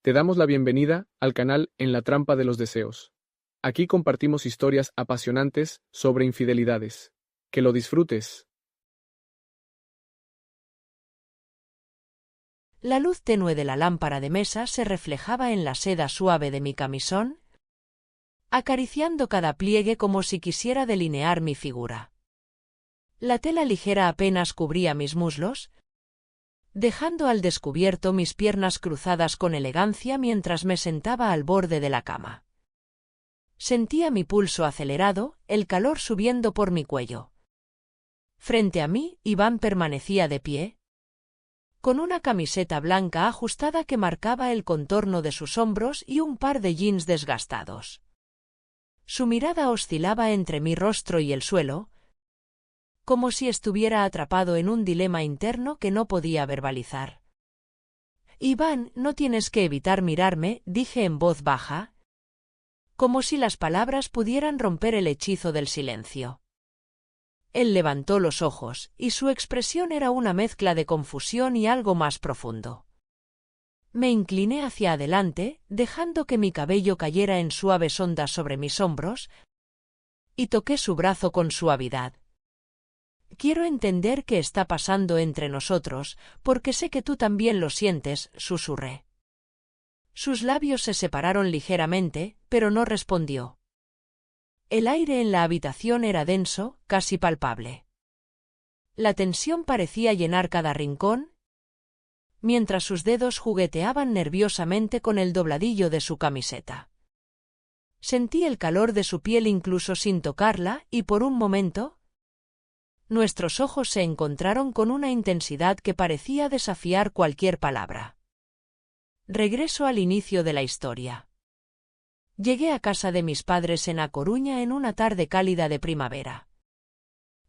Te damos la bienvenida al canal En la trampa de los deseos. Aquí compartimos historias apasionantes sobre infidelidades. Que lo disfrutes. La luz tenue de la lámpara de mesa se reflejaba en la seda suave de mi camisón, acariciando cada pliegue como si quisiera delinear mi figura. La tela ligera apenas cubría mis muslos, dejando al descubierto mis piernas cruzadas con elegancia mientras me sentaba al borde de la cama. Sentía mi pulso acelerado, el calor subiendo por mi cuello. Frente a mí, Iván permanecía de pie, con una camiseta blanca ajustada que marcaba el contorno de sus hombros y un par de jeans desgastados. Su mirada oscilaba entre mi rostro y el suelo, como si estuviera atrapado en un dilema interno que no podía verbalizar. «Iván, no tienes que evitar mirarme», dije en voz baja, como si las palabras pudieran romper el hechizo del silencio. Él levantó los ojos, y su expresión era una mezcla de confusión y algo más profundo. Me incliné hacia adelante, dejando que mi cabello cayera en suaves ondas sobre mis hombros, y toqué su brazo con suavidad. «Quiero entender qué está pasando entre nosotros, porque sé que tú también lo sientes», susurré. Sus labios se separaron ligeramente, pero no respondió. El aire en la habitación era denso, casi palpable. La tensión parecía llenar cada rincón, mientras sus dedos jugueteaban nerviosamente con el dobladillo de su camiseta. Sentí el calor de su piel incluso sin tocarla, y por un momento, nuestros ojos se encontraron con una intensidad que parecía desafiar cualquier palabra. Regreso al inicio de la historia. Llegué a casa de mis padres en A Coruña en una tarde cálida de primavera.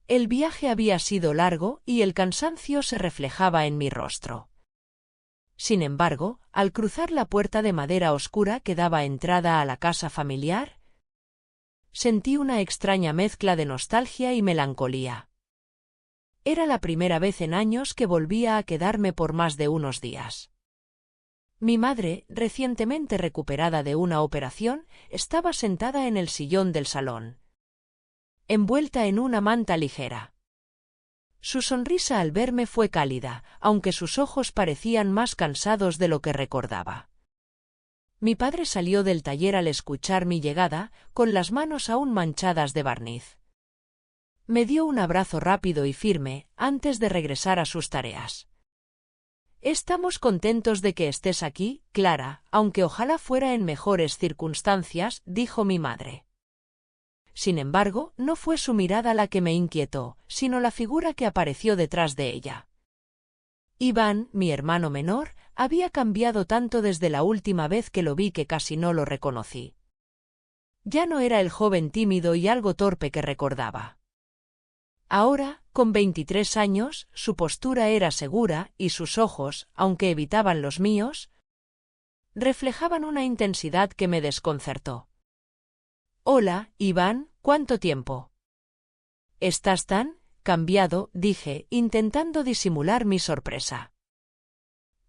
El viaje había sido largo y el cansancio se reflejaba en mi rostro. Sin embargo, al cruzar la puerta de madera oscura que daba entrada a la casa familiar, sentí una extraña mezcla de nostalgia y melancolía. Era la primera vez en años que volvía a quedarme por más de unos días. Mi madre, recientemente recuperada de una operación, estaba sentada en el sillón del salón, envuelta en una manta ligera. Su sonrisa al verme fue cálida, aunque sus ojos parecían más cansados de lo que recordaba. Mi padre salió del taller al escuchar mi llegada, con las manos aún manchadas de barniz. Me dio un abrazo rápido y firme, antes de regresar a sus tareas. «Estamos contentos de que estés aquí, Clara, aunque ojalá fuera en mejores circunstancias», dijo mi madre. Sin embargo, no fue su mirada la que me inquietó, sino la figura que apareció detrás de ella. Iván, mi hermano menor, había cambiado tanto desde la última vez que lo vi que casi no lo reconocí. Ya no era el joven tímido y algo torpe que recordaba. Ahora, con 23 años, su postura era segura y sus ojos, aunque evitaban los míos, reflejaban una intensidad que me desconcertó. «Hola, Iván, ¿cuánto tiempo?» «¿Estás tan cambiado?», dije, intentando disimular mi sorpresa.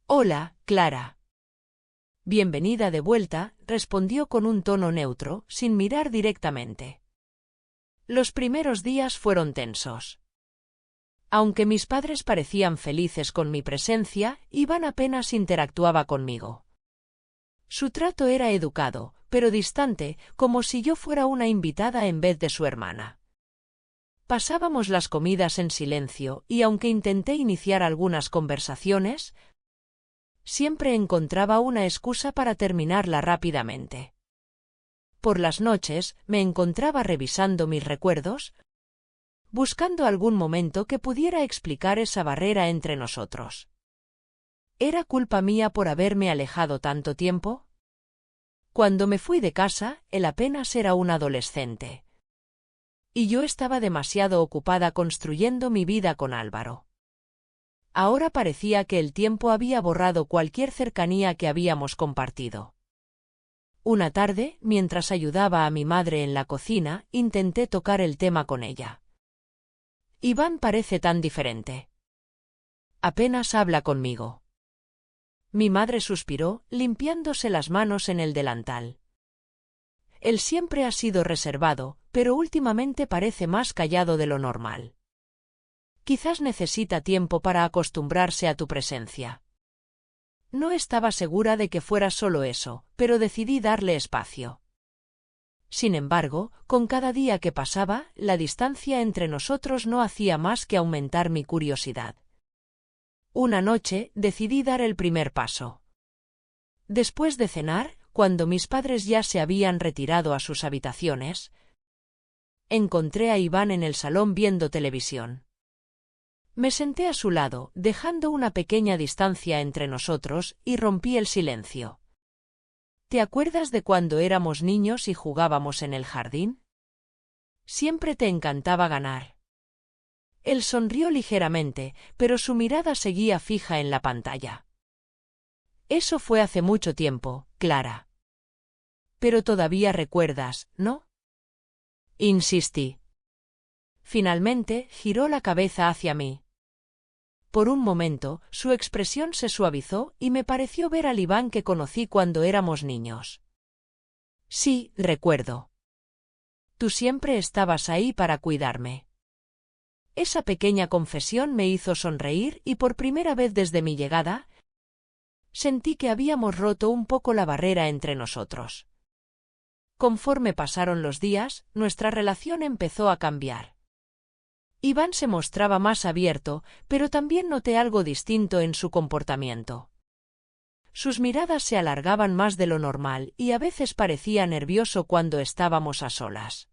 «Hola, Clara». «Bienvenida de vuelta», respondió con un tono neutro, sin mirar directamente. Los primeros días fueron tensos. Aunque mis padres parecían felices con mi presencia, Iván apenas interactuaba conmigo. Su trato era educado, pero distante, como si yo fuera una invitada en vez de su hermana. Pasábamos las comidas en silencio, y aunque intenté iniciar algunas conversaciones, siempre encontraba una excusa para terminarla rápidamente. Por las noches, me encontraba revisando mis recuerdos, buscando algún momento que pudiera explicar esa barrera entre nosotros. ¿Era culpa mía por haberme alejado tanto tiempo? Cuando me fui de casa, él apenas era un adolescente. Y yo estaba demasiado ocupada construyendo mi vida con Álvaro. Ahora parecía que el tiempo había borrado cualquier cercanía que habíamos compartido. Una tarde, mientras ayudaba a mi madre en la cocina, intenté tocar el tema con ella. «Iván parece tan diferente. Apenas habla conmigo». Mi madre suspiró, limpiándose las manos en el delantal. Él siempre ha sido reservado, pero últimamente parece más callado de lo normal. Quizás necesita tiempo para acostumbrarse a tu presencia. No estaba segura de que fuera solo eso, pero decidí darle espacio. Sin embargo, con cada día que pasaba, la distancia entre nosotros no hacía más que aumentar mi curiosidad. Una noche, decidí dar el primer paso. Después de cenar, cuando mis padres ya se habían retirado a sus habitaciones, encontré a Iván en el salón viendo televisión. Me senté a su lado, dejando una pequeña distancia entre nosotros, y rompí el silencio. ¿Te acuerdas de cuando éramos niños y jugábamos en el jardín? Siempre te encantaba ganar. Él sonrió ligeramente, pero su mirada seguía fija en la pantalla. Eso fue hace mucho tiempo, Clara. Pero todavía recuerdas, ¿no? Insistí. Finalmente, giró la cabeza hacia mí. Por un momento, su expresión se suavizó y me pareció ver al Iván que conocí cuando éramos niños. Sí, recuerdo. Tú siempre estabas ahí para cuidarme. Esa pequeña confesión me hizo sonreír y por primera vez desde mi llegada, sentí que habíamos roto un poco la barrera entre nosotros. Conforme pasaron los días, nuestra relación empezó a cambiar. Iván se mostraba más abierto, pero también noté algo distinto en su comportamiento. Sus miradas se alargaban más de lo normal y a veces parecía nervioso cuando estábamos a solas.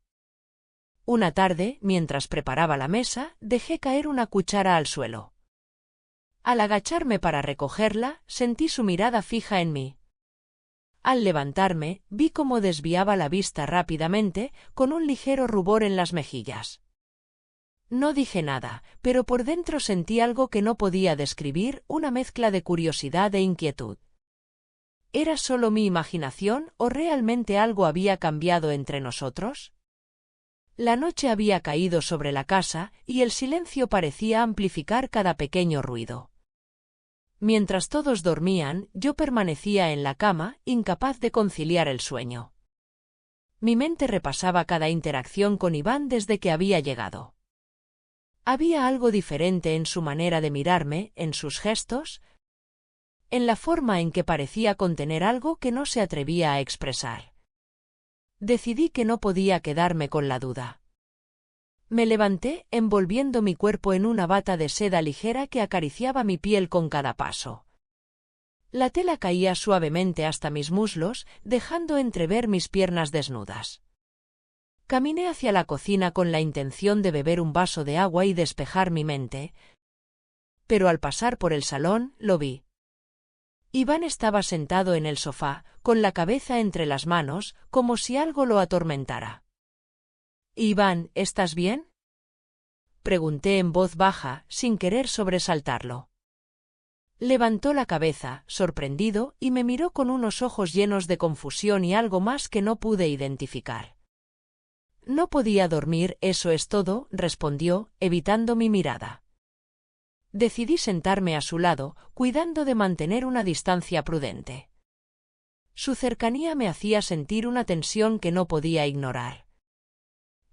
Una tarde, mientras preparaba la mesa, dejé caer una cuchara al suelo. Al agacharme para recogerla, sentí su mirada fija en mí. Al levantarme, vi cómo desviaba la vista rápidamente, con un ligero rubor en las mejillas. No dije nada, pero por dentro sentí algo que no podía describir, una mezcla de curiosidad e inquietud. ¿Era solo mi imaginación o realmente algo había cambiado entre nosotros? La noche había caído sobre la casa y el silencio parecía amplificar cada pequeño ruido. Mientras todos dormían, yo permanecía en la cama, incapaz de conciliar el sueño. Mi mente repasaba cada interacción con Iván desde que había llegado. Había algo diferente en su manera de mirarme, en sus gestos, en la forma en que parecía contener algo que no se atrevía a expresar. Decidí que no podía quedarme con la duda. Me levanté, envolviendo mi cuerpo en una bata de seda ligera que acariciaba mi piel con cada paso. La tela caía suavemente hasta mis muslos, dejando entrever mis piernas desnudas. Caminé hacia la cocina con la intención de beber un vaso de agua y despejar mi mente, pero al pasar por el salón, lo vi. Iván estaba sentado en el sofá, con la cabeza entre las manos, como si algo lo atormentara. «Iván, ¿estás bien?», pregunté en voz baja, sin querer sobresaltarlo. Levantó la cabeza, sorprendido, y me miró con unos ojos llenos de confusión y algo más que no pude identificar. «No podía dormir, eso es todo», respondió, evitando mi mirada. Decidí sentarme a su lado, cuidando de mantener una distancia prudente. Su cercanía me hacía sentir una tensión que no podía ignorar.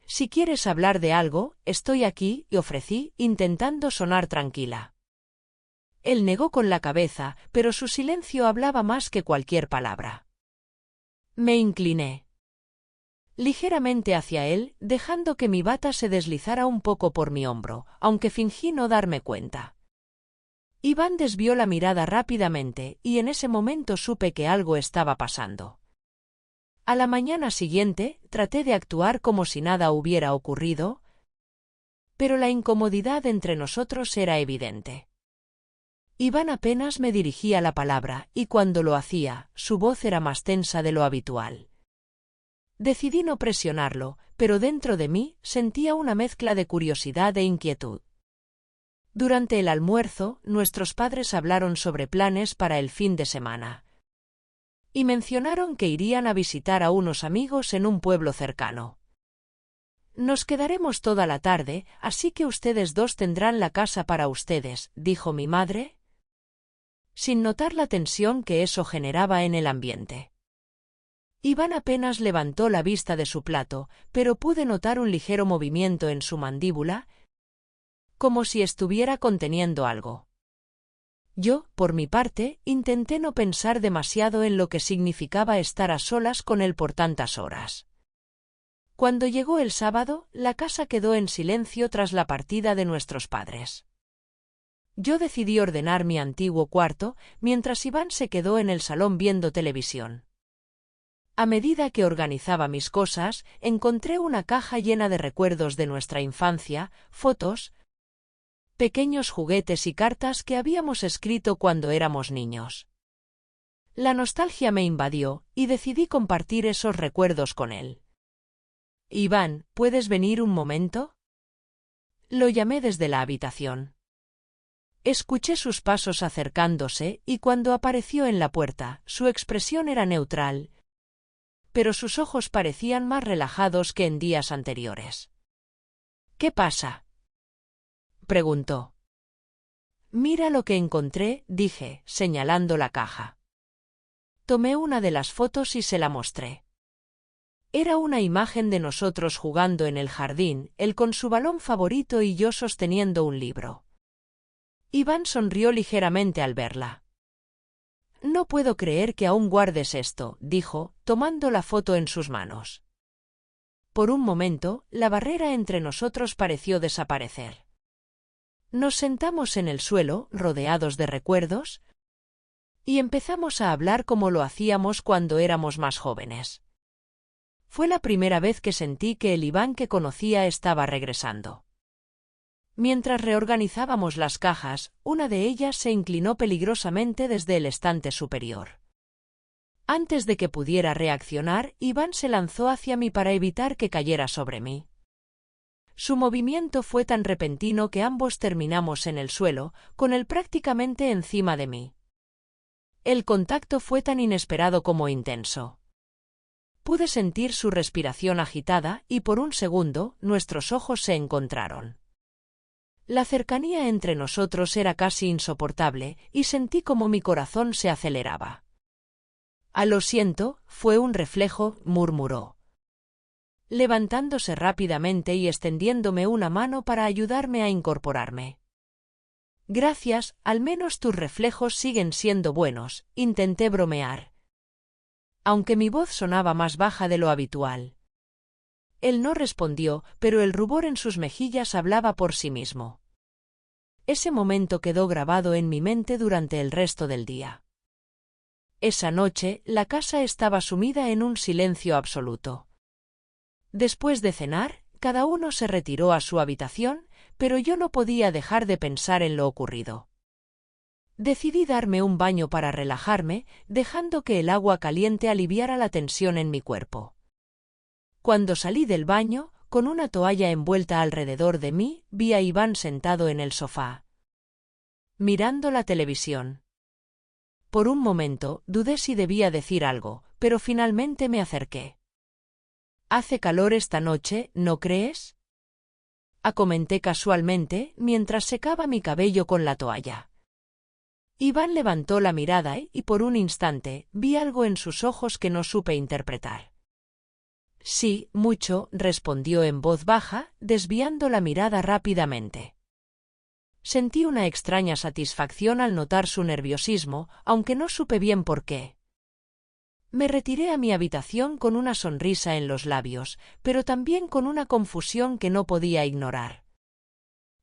«Si quieres hablar de algo, estoy aquí», y ofrecí, intentando sonar tranquila. Él negó con la cabeza, pero su silencio hablaba más que cualquier palabra. Me incliné ligeramente hacia él, dejando que mi bata se deslizara un poco por mi hombro, aunque fingí no darme cuenta. Iván desvió la mirada rápidamente, y en ese momento supe que algo estaba pasando. A la mañana siguiente, traté de actuar como si nada hubiera ocurrido, pero la incomodidad entre nosotros era evidente. Iván apenas me dirigía la palabra, y cuando lo hacía, su voz era más tensa de lo habitual. Decidí no presionarlo, pero dentro de mí sentía una mezcla de curiosidad e inquietud. Durante el almuerzo, nuestros padres hablaron sobre planes para el fin de semana. Y mencionaron que irían a visitar a unos amigos en un pueblo cercano. «Nos quedaremos toda la tarde, así que ustedes dos tendrán la casa para ustedes», dijo mi madre. sin notar la tensión que eso generaba en el ambiente. Iván apenas levantó la vista de su plato, pero pude notar un ligero movimiento en su mandíbula, como si estuviera conteniendo algo. Yo, por mi parte, intenté no pensar demasiado en lo que significaba estar a solas con él por tantas horas. Cuando llegó el sábado, la casa quedó en silencio tras la partida de nuestros padres. Yo decidí ordenar mi antiguo cuarto, mientras Iván se quedó en el salón viendo televisión. A medida que organizaba mis cosas, encontré una caja llena de recuerdos de nuestra infancia, fotos, pequeños juguetes y cartas que habíamos escrito cuando éramos niños. La nostalgia me invadió, y decidí compartir esos recuerdos con él. «Iván, ¿puedes venir un momento?». Lo llamé desde la habitación. Escuché sus pasos acercándose y cuando apareció en la puerta, su expresión era neutral, pero sus ojos parecían más relajados que en días anteriores. «¿Qué pasa?», preguntó. «Mira lo que encontré», dije, señalando la caja. Tomé una de las fotos y se la mostré. Era una imagen de nosotros jugando en el jardín, él con su balón favorito y yo sosteniendo un libro. Iván sonrió ligeramente al verla. «No puedo creer que aún guardes esto», dijo, tomando la foto en sus manos. Por un momento, la barrera entre nosotros pareció desaparecer. Nos sentamos en el suelo, rodeados de recuerdos, y empezamos a hablar como lo hacíamos cuando éramos más jóvenes. Fue la primera vez que sentí que el Iván que conocía estaba regresando. Mientras reorganizábamos las cajas, una de ellas se inclinó peligrosamente desde el estante superior. Antes de que pudiera reaccionar, Iván se lanzó hacia mí para evitar que cayera sobre mí. Su movimiento fue tan repentino que ambos terminamos en el suelo, con él prácticamente encima de mí. El contacto fue tan inesperado como intenso. Pude sentir su respiración agitada y por un segundo nuestros ojos se encontraron. La cercanía entre nosotros era casi insoportable y sentí como mi corazón se aceleraba. «Lo siento, fue un reflejo», murmuró, levantándose rápidamente y extendiéndome una mano para ayudarme a incorporarme. «Gracias, al menos tus reflejos siguen siendo buenos», intenté bromear, aunque mi voz sonaba más baja de lo habitual. Él no respondió, pero el rubor en sus mejillas hablaba por sí mismo. Ese momento quedó grabado en mi mente durante el resto del día. Esa noche, la casa estaba sumida en un silencio absoluto. Después de cenar, cada uno se retiró a su habitación, pero yo no podía dejar de pensar en lo ocurrido. Decidí darme un baño para relajarme, dejando que el agua caliente aliviara la tensión en mi cuerpo. Cuando salí del baño, con una toalla envuelta alrededor de mí, vi a Iván sentado en el sofá, mirando la televisión. Por un momento, dudé si debía decir algo, pero finalmente me acerqué. «Hace calor esta noche, ¿no crees?», comenté casualmente, mientras secaba mi cabello con la toalla. Iván levantó la mirada y por un instante vi algo en sus ojos que no supe interpretar. «Sí, mucho», respondió en voz baja, desviando la mirada rápidamente. Sentí una extraña satisfacción al notar su nerviosismo, aunque no supe bien por qué. Me retiré a mi habitación con una sonrisa en los labios, pero también con una confusión que no podía ignorar.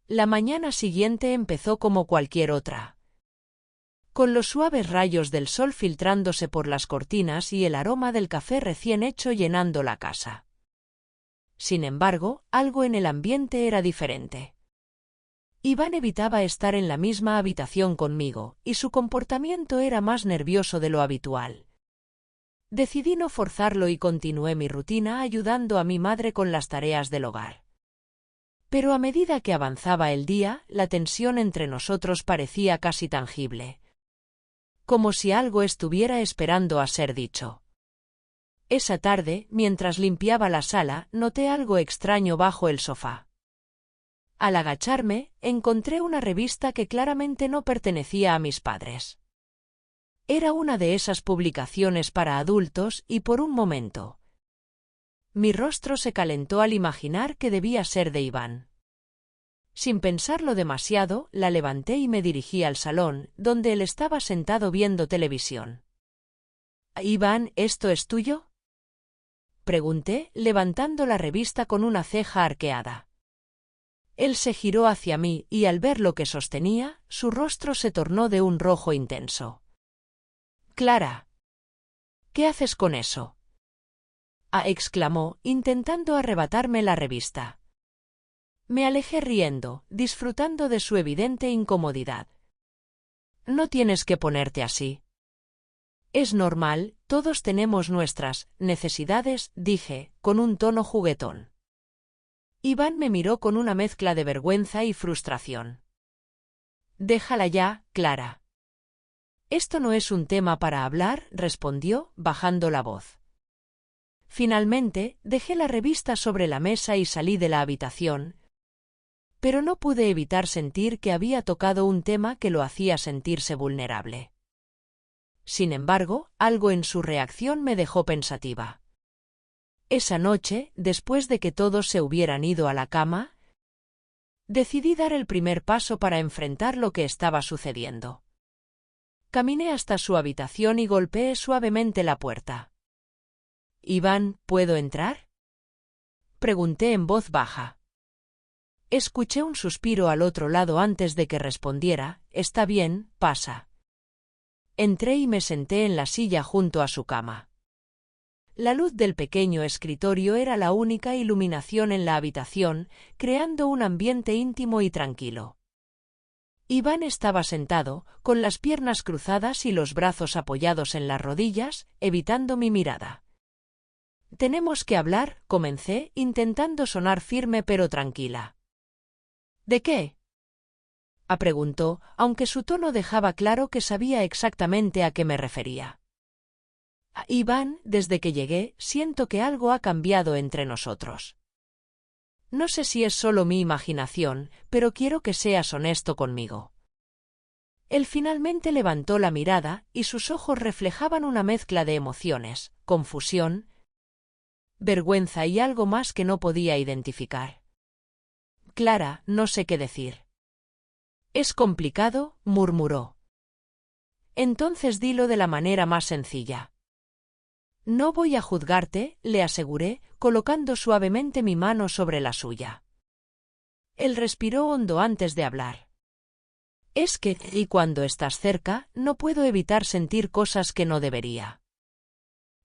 La mañana siguiente empezó como cualquier otra, con los suaves rayos del sol filtrándose por las cortinas y el aroma del café recién hecho llenando la casa. Sin embargo, algo en el ambiente era diferente. Iván evitaba estar en la misma habitación conmigo, y su comportamiento era más nervioso de lo habitual. Decidí no forzarlo y continué mi rutina ayudando a mi madre con las tareas del hogar. Pero a medida que avanzaba el día, la tensión entre nosotros parecía casi tangible, como si algo estuviera esperando a ser dicho. Esa tarde, mientras limpiaba la sala, noté algo extraño bajo el sofá. Al agacharme, encontré una revista que claramente no pertenecía a mis padres. Era una de esas publicaciones para adultos y por un momento mi rostro se calentó al imaginar que debía ser de Iván. Sin pensarlo demasiado, la levanté y me dirigí al salón, donde él estaba sentado viendo televisión. «Iván, ¿esto es tuyo?», pregunté, levantando la revista con una ceja arqueada. Él se giró hacia mí y al ver lo que sostenía, su rostro se tornó de un rojo intenso. «Clara, ¿qué haces con eso?», exclamó, intentando arrebatarme la revista. Me alejé riendo, disfrutando de su evidente incomodidad. «No tienes que ponerte así. Es normal, todos tenemos nuestras necesidades», dije, con un tono juguetón. Iván me miró con una mezcla de vergüenza y frustración. «Déjala ya, Clara». «Esto no es un tema para hablar», respondió, bajando la voz. Finalmente, dejé la revista sobre la mesa y salí de la habitación, pero no pude evitar sentir que había tocado un tema que lo hacía sentirse vulnerable. Sin embargo, algo en su reacción me dejó pensativa. Esa noche, después de que todos se hubieran ido a la cama, decidí dar el primer paso para enfrentar lo que estaba sucediendo. Caminé hasta su habitación y golpeé suavemente la puerta. «Iván, ¿puedo entrar?», pregunté en voz baja. Escuché un suspiro al otro lado antes de que respondiera: «Está bien, pasa». Entré y me senté en la silla junto a su cama. La luz del pequeño escritorio era la única iluminación en la habitación, creando un ambiente íntimo y tranquilo. Iván estaba sentado, con las piernas cruzadas y los brazos apoyados en las rodillas, evitando mi mirada. «Tenemos que hablar», comencé, intentando sonar firme pero tranquila. «¿De qué?», preguntó, aunque su tono dejaba claro que sabía exactamente a qué me refería. «Iván, desde que llegué, siento que algo ha cambiado entre nosotros. No sé si es solo mi imaginación, pero quiero que seas honesto conmigo». Él finalmente levantó la mirada, y sus ojos reflejaban una mezcla de emociones: confusión, vergüenza y algo más que no podía identificar. «Clara, no sé qué decir». «Es complicado», murmuró. «Entonces dilo de la manera más sencilla». «No voy a juzgarte», le aseguré, colocando suavemente mi mano sobre la suya. Él respiró hondo antes de hablar. «Es que, y cuando estás cerca, no puedo evitar sentir cosas que no debería.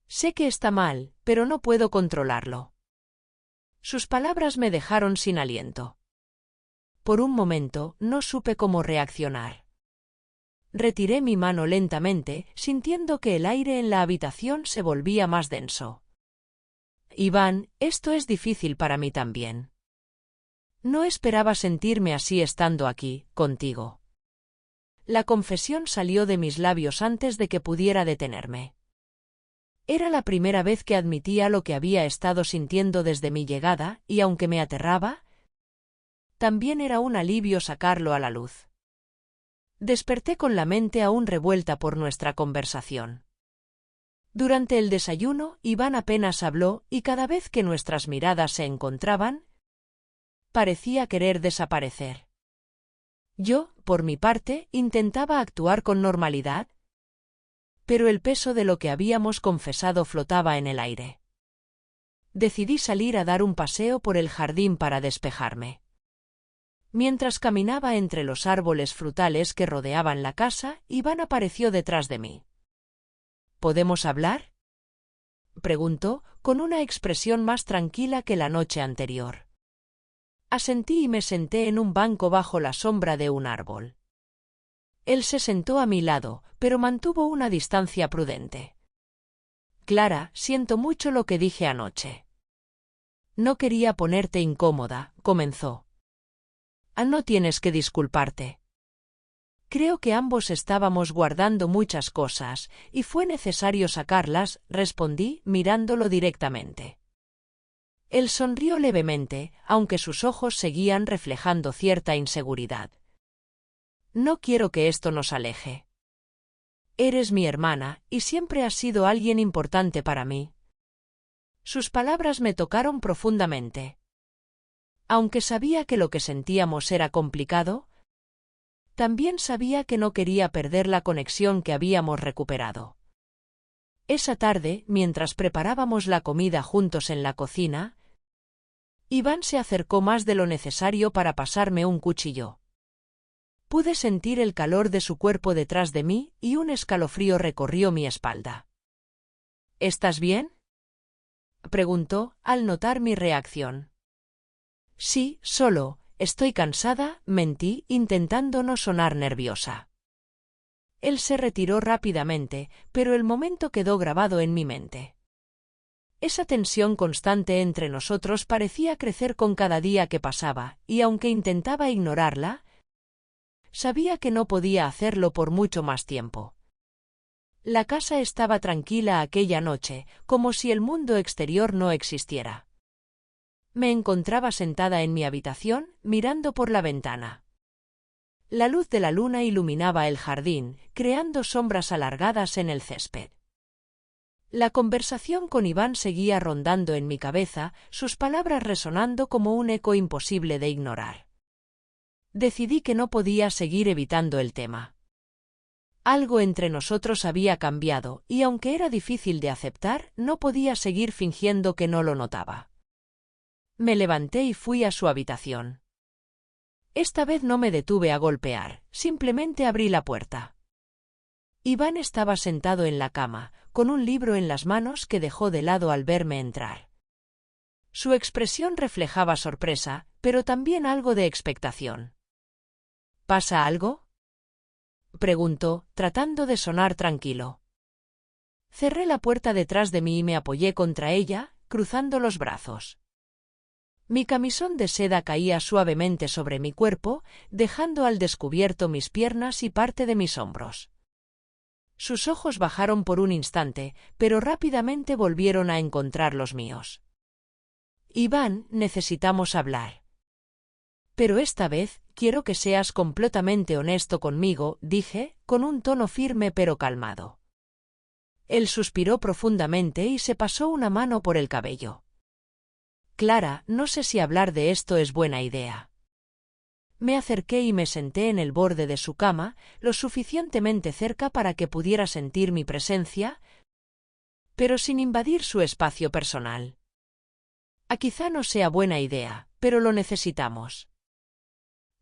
Sé que está mal, pero no puedo controlarlo». Sus palabras me dejaron sin aliento. Por un momento, no supe cómo reaccionar. Retiré mi mano lentamente, sintiendo que el aire en la habitación se volvía más denso. «Iván, esto es difícil para mí también. No esperaba sentirme así estando aquí, contigo». La confesión salió de mis labios antes de que pudiera detenerme. Era la primera vez que admitía lo que había estado sintiendo desde mi llegada, y aunque me aterraba, también era un alivio sacarlo a la luz. Desperté con la mente aún revuelta por nuestra conversación. Durante el desayuno, Iván apenas habló, y cada vez que nuestras miradas se encontraban, parecía querer desaparecer. Yo, por mi parte, intentaba actuar con normalidad, pero el peso de lo que habíamos confesado flotaba en el aire. Decidí salir a dar un paseo por el jardín para despejarme. Mientras caminaba entre los árboles frutales que rodeaban la casa, Iván apareció detrás de mí. «¿Podemos hablar?», preguntó, con una expresión más tranquila que la noche anterior. Asentí y me senté en un banco bajo la sombra de un árbol. Él se sentó a mi lado, pero mantuvo una distancia prudente. «Clara, siento mucho lo que dije anoche». «No quería ponerte incómoda», comenzó. «No tienes que disculparte. Creo que ambos estábamos guardando muchas cosas, y fue necesario sacarlas», respondí, mirándolo directamente. Él sonrió levemente, aunque sus ojos seguían reflejando cierta inseguridad. «No quiero que esto nos aleje». Eres mi hermana, y siempre has sido alguien importante para mí. Sus palabras me tocaron profundamente. Aunque sabía que lo que sentíamos era complicado, también sabía que no quería perder la conexión que habíamos recuperado. Esa tarde, mientras preparábamos la comida juntos en la cocina, Iván se acercó más de lo necesario para pasarme un cuchillo. Pude sentir el calor de su cuerpo detrás de mí y un escalofrío recorrió mi espalda. ¿Estás bien?, preguntó, al notar mi reacción. Sí, solo, estoy cansada, mentí, intentando no sonar nerviosa. Él se retiró rápidamente, pero el momento quedó grabado en mi mente. Esa tensión constante entre nosotros parecía crecer con cada día que pasaba, y aunque intentaba ignorarla, sabía que no podía hacerlo por mucho más tiempo. La casa estaba tranquila aquella noche, como si el mundo exterior no existiera. Me encontraba sentada en mi habitación, mirando por la ventana. La luz de la luna iluminaba el jardín, creando sombras alargadas en el césped. La conversación con Iván seguía rondando en mi cabeza, sus palabras resonando como un eco imposible de ignorar. Decidí que no podía seguir evitando el tema. Algo entre nosotros había cambiado, y aunque era difícil de aceptar, no podía seguir fingiendo que no lo notaba. Me levanté y fui a su habitación. Esta vez no me detuve a golpear, simplemente abrí la puerta. Iván estaba sentado en la cama, con un libro en las manos que dejó de lado al verme entrar. Su expresión reflejaba sorpresa, pero también algo de expectación. ¿Pasa algo?, preguntó, tratando de sonar tranquilo. Cerré la puerta detrás de mí y me apoyé contra ella, cruzando los brazos. Mi camisón de seda caía suavemente sobre mi cuerpo, dejando al descubierto mis piernas y parte de mis hombros. Sus ojos bajaron por un instante, pero rápidamente volvieron a encontrar los míos. Iván, necesitamos hablar. Pero esta vez, quiero que seas completamente honesto conmigo, dije, con un tono firme pero calmado. Él suspiró profundamente y se pasó una mano por el cabello. Clara, no sé si hablar de esto es buena idea. Me acerqué y me senté en el borde de su cama, lo suficientemente cerca para que pudiera sentir mi presencia, pero sin invadir su espacio personal. Quizá no sea buena idea, pero lo necesitamos.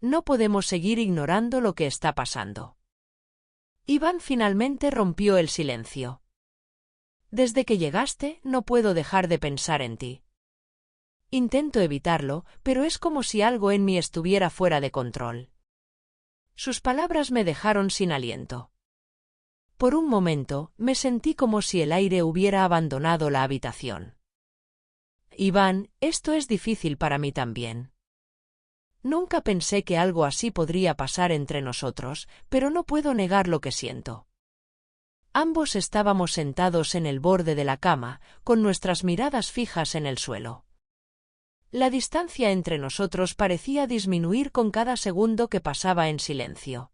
No podemos seguir ignorando lo que está pasando. Iván finalmente rompió el silencio. Desde que llegaste, no puedo dejar de pensar en ti. Intento evitarlo, pero es como si algo en mí estuviera fuera de control. Sus palabras me dejaron sin aliento. Por un momento, me sentí como si el aire hubiera abandonado la habitación. Iván, esto es difícil para mí también. Nunca pensé que algo así podría pasar entre nosotros, pero no puedo negar lo que siento. Ambos estábamos sentados en el borde de la cama, con nuestras miradas fijas en el suelo. La distancia entre nosotros parecía disminuir con cada segundo que pasaba en silencio.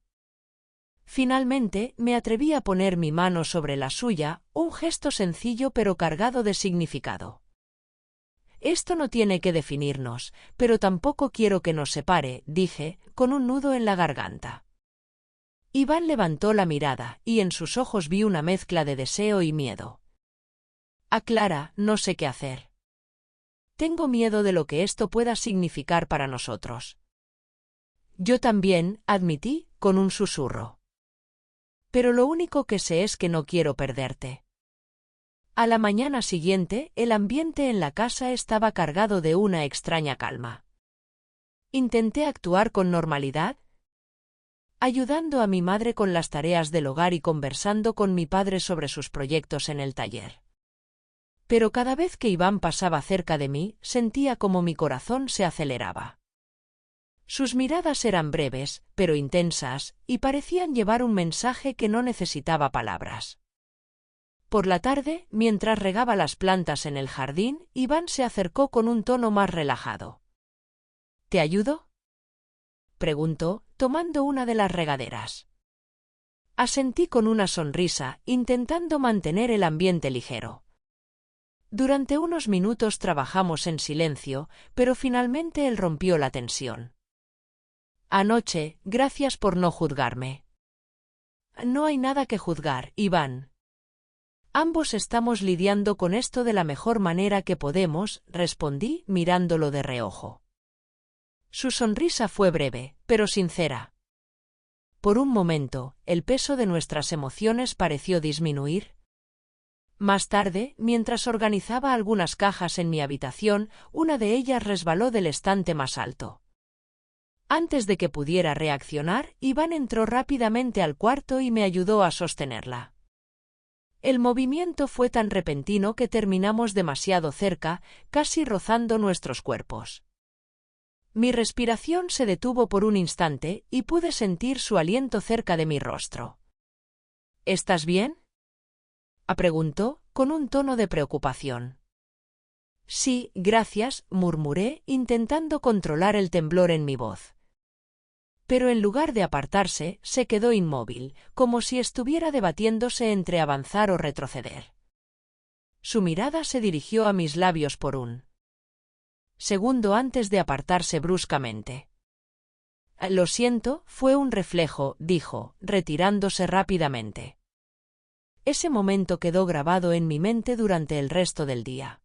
Finalmente, me atreví a poner mi mano sobre la suya, un gesto sencillo pero cargado de significado. Esto no tiene que definirnos, pero tampoco quiero que nos separe, dije, con un nudo en la garganta. Iván levantó la mirada, y en sus ojos vi una mezcla de deseo y miedo. Clara, no sé qué hacer. Tengo miedo de lo que esto pueda significar para nosotros. Yo también, admití, con un susurro. Pero lo único que sé es que no quiero perderte. A la mañana siguiente, el ambiente en la casa estaba cargado de una extraña calma. Intenté actuar con normalidad, ayudando a mi madre con las tareas del hogar y conversando con mi padre sobre sus proyectos en el taller. Pero cada vez que Iván pasaba cerca de mí, sentía como mi corazón se aceleraba. Sus miradas eran breves, pero intensas, y parecían llevar un mensaje que no necesitaba palabras. Por la tarde, mientras regaba las plantas en el jardín, Iván se acercó con un tono más relajado. ¿Te ayudo?, preguntó, tomando una de las regaderas. Asentí con una sonrisa, intentando mantener el ambiente ligero. Durante unos minutos trabajamos en silencio, pero finalmente él rompió la tensión. Anoche, gracias por no juzgarme. No hay nada que juzgar, Iván. Ambos estamos lidiando con esto de la mejor manera que podemos, respondí, mirándolo de reojo. Su sonrisa fue breve, pero sincera. Por un momento, el peso de nuestras emociones pareció disminuir. Más tarde, mientras organizaba algunas cajas en mi habitación, una de ellas resbaló del estante más alto. Antes de que pudiera reaccionar, Iván entró rápidamente al cuarto y me ayudó a sostenerla. El movimiento fue tan repentino que terminamos demasiado cerca, casi rozando nuestros cuerpos. Mi respiración se detuvo por un instante y pude sentir su aliento cerca de mi rostro. ¿Estás bien?, preguntó, con un tono de preocupación. Sí, gracias, murmuré, intentando controlar el temblor en mi voz. Pero en lugar de apartarse, se quedó inmóvil, como si estuviera debatiéndose entre avanzar o retroceder. Su mirada se dirigió a mis labios por un segundo antes de apartarse bruscamente. Lo siento, fue un reflejo, dijo, retirándose rápidamente. Ese momento quedó grabado en mi mente durante el resto del día.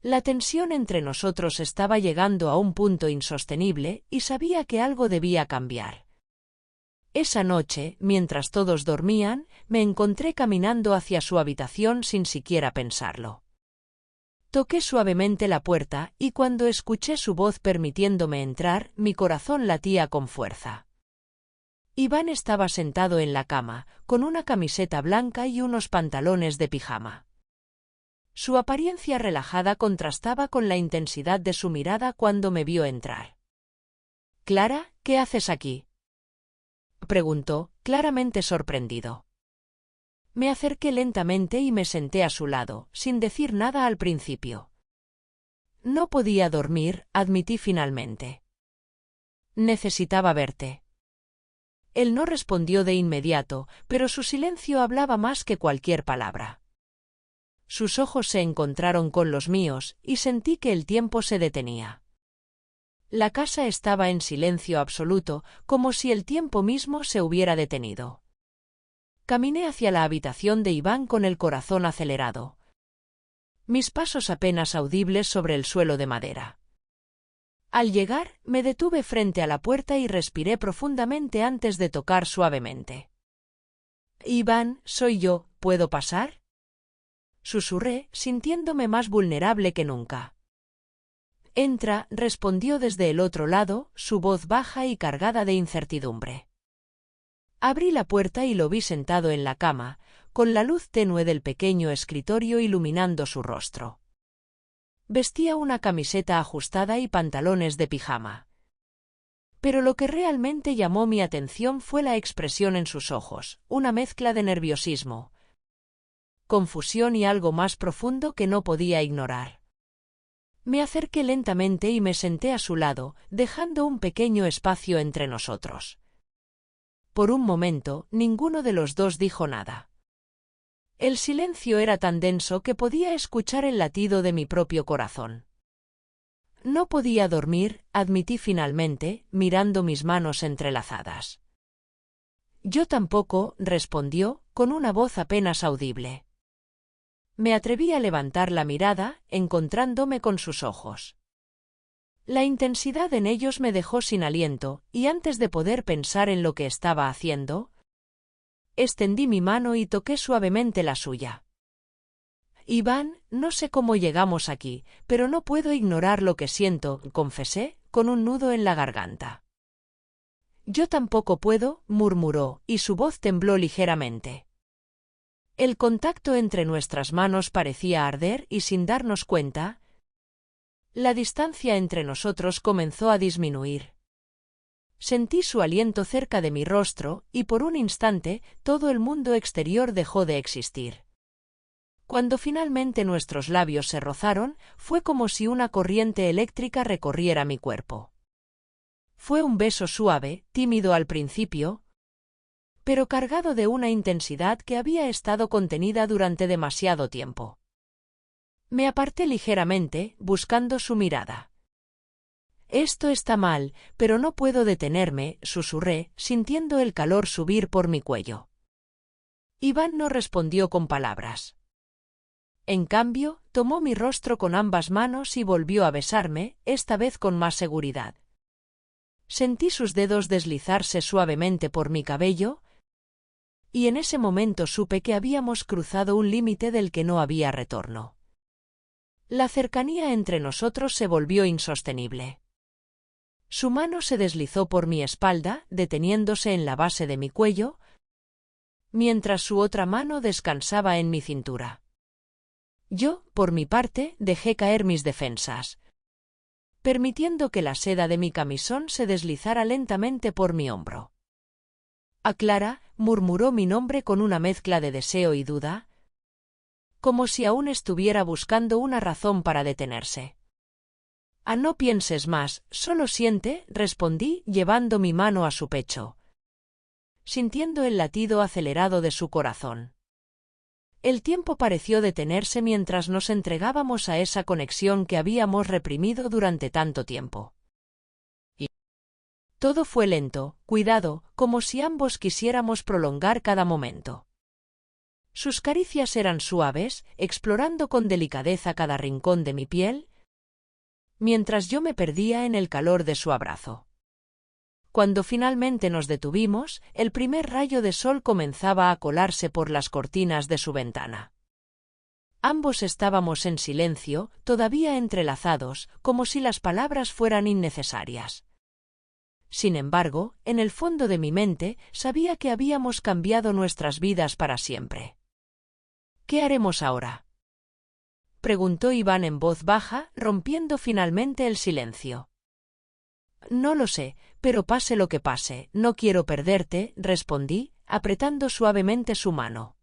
La tensión entre nosotros estaba llegando a un punto insostenible y sabía que algo debía cambiar. Esa noche, mientras todos dormían, me encontré caminando hacia su habitación sin siquiera pensarlo. Toqué suavemente la puerta y cuando escuché su voz permitiéndome entrar, mi corazón latía con fuerza. Iván estaba sentado en la cama, con una camiseta blanca y unos pantalones de pijama. Su apariencia relajada contrastaba con la intensidad de su mirada cuando me vio entrar. «Clara, ¿qué haces aquí?», preguntó, claramente sorprendido. Me acerqué lentamente y me senté a su lado, sin decir nada al principio. No podía dormir, admití finalmente. Necesitaba verte. Él no respondió de inmediato, pero su silencio hablaba más que cualquier palabra. Sus ojos se encontraron con los míos, y sentí que el tiempo se detenía. La casa estaba en silencio absoluto, como si el tiempo mismo se hubiera detenido. Caminé hacia la habitación de Iván con el corazón acelerado. Mis pasos apenas audibles sobre el suelo de madera. Al llegar, me detuve frente a la puerta y respiré profundamente antes de tocar suavemente. «Iván, soy yo, ¿puedo pasar?», susurré, sintiéndome más vulnerable que nunca. «Entra», respondió desde el otro lado, su voz baja y cargada de incertidumbre. Abrí la puerta y lo vi sentado en la cama, con la luz tenue del pequeño escritorio iluminando su rostro. Vestía una camiseta ajustada y pantalones de pijama. Pero lo que realmente llamó mi atención fue la expresión en sus ojos, una mezcla de nerviosismo, confusión y algo más profundo que no podía ignorar. Me acerqué lentamente y me senté a su lado, dejando un pequeño espacio entre nosotros. Por un momento, ninguno de los dos dijo nada. El silencio era tan denso que podía escuchar el latido de mi propio corazón. No podía dormir, admití finalmente, mirando mis manos entrelazadas. Yo tampoco, respondió, con una voz apenas audible. Me atreví a levantar la mirada, encontrándome con sus ojos. La intensidad en ellos me dejó sin aliento, y antes de poder pensar en lo que estaba haciendo, extendí mi mano y toqué suavemente la suya. «Iván, no sé cómo llegamos aquí, pero no puedo ignorar lo que siento», confesé, con un nudo en la garganta. «Yo tampoco puedo», murmuró, y su voz tembló ligeramente. El contacto entre nuestras manos parecía arder y sin darnos cuenta, la distancia entre nosotros comenzó a disminuir. Sentí su aliento cerca de mi rostro y por un instante todo el mundo exterior dejó de existir. Cuando finalmente nuestros labios se rozaron, fue como si una corriente eléctrica recorriera mi cuerpo. Fue un beso suave, tímido al principio, pero cargado de una intensidad que había estado contenida durante demasiado tiempo. Me aparté ligeramente, buscando su mirada. Esto está mal, pero no puedo detenerme, susurré, sintiendo el calor subir por mi cuello. Iván no respondió con palabras. En cambio, tomó mi rostro con ambas manos y volvió a besarme, esta vez con más seguridad. Sentí sus dedos deslizarse suavemente por mi cabello, y en ese momento supe que habíamos cruzado un límite del que no había retorno. La cercanía entre nosotros se volvió insostenible. Su mano se deslizó por mi espalda, deteniéndose en la base de mi cuello, mientras su otra mano descansaba en mi cintura. Yo, por mi parte, dejé caer mis defensas, permitiendo que la seda de mi camisón se deslizara lentamente por mi hombro. Clara, murmuró mi nombre con una mezcla de deseo y duda, como si aún estuviera buscando una razón para detenerse. No pienses más, solo siente, respondí, llevando mi mano a su pecho, sintiendo el latido acelerado de su corazón. El tiempo pareció detenerse mientras nos entregábamos a esa conexión que habíamos reprimido durante tanto tiempo. Y todo fue lento, cuidado, como si ambos quisiéramos prolongar cada momento. Sus caricias eran suaves, explorando con delicadeza cada rincón de mi piel, mientras yo me perdía en el calor de su abrazo. Cuando finalmente nos detuvimos, el primer rayo de sol comenzaba a colarse por las cortinas de su ventana. Ambos estábamos en silencio, todavía entrelazados, como si las palabras fueran innecesarias. Sin embargo, en el fondo de mi mente, sabía que habíamos cambiado nuestras vidas para siempre. ¿Qué haremos ahora?, preguntó Iván en voz baja, rompiendo finalmente el silencio. No lo sé, pero pase lo que pase, no quiero perderte, respondí, apretando suavemente su mano.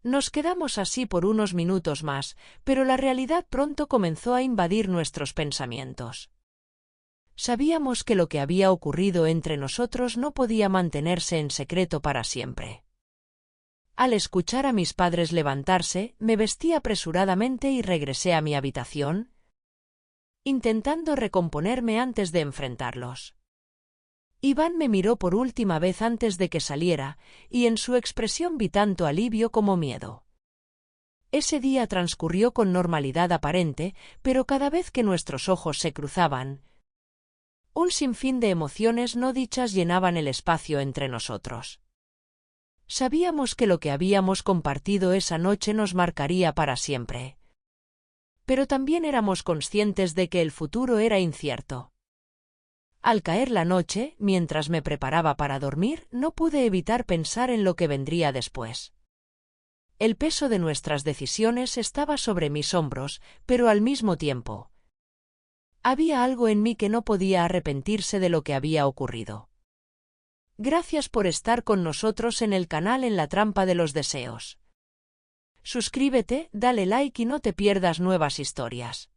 Nos quedamos así por unos minutos más, pero la realidad pronto comenzó a invadir nuestros pensamientos. Sabíamos que lo que había ocurrido entre nosotros no podía mantenerse en secreto para siempre. Al escuchar a mis padres levantarse, me vestí apresuradamente y regresé a mi habitación, intentando recomponerme antes de enfrentarlos. Iván me miró por última vez antes de que saliera, y en su expresión vi tanto alivio como miedo. Ese día transcurrió con normalidad aparente, pero cada vez que nuestros ojos se cruzaban, un sinfín de emociones no dichas llenaban el espacio entre nosotros. Sabíamos que lo que habíamos compartido esa noche nos marcaría para siempre. Pero también éramos conscientes de que el futuro era incierto. Al caer la noche, mientras me preparaba para dormir, no pude evitar pensar en lo que vendría después. El peso de nuestras decisiones estaba sobre mis hombros, pero al mismo tiempo, había algo en mí que no podía arrepentirse de lo que había ocurrido. Gracias por estar con nosotros en el canal En la Trampa de los Deseos. Suscríbete, dale like y no te pierdas nuevas historias.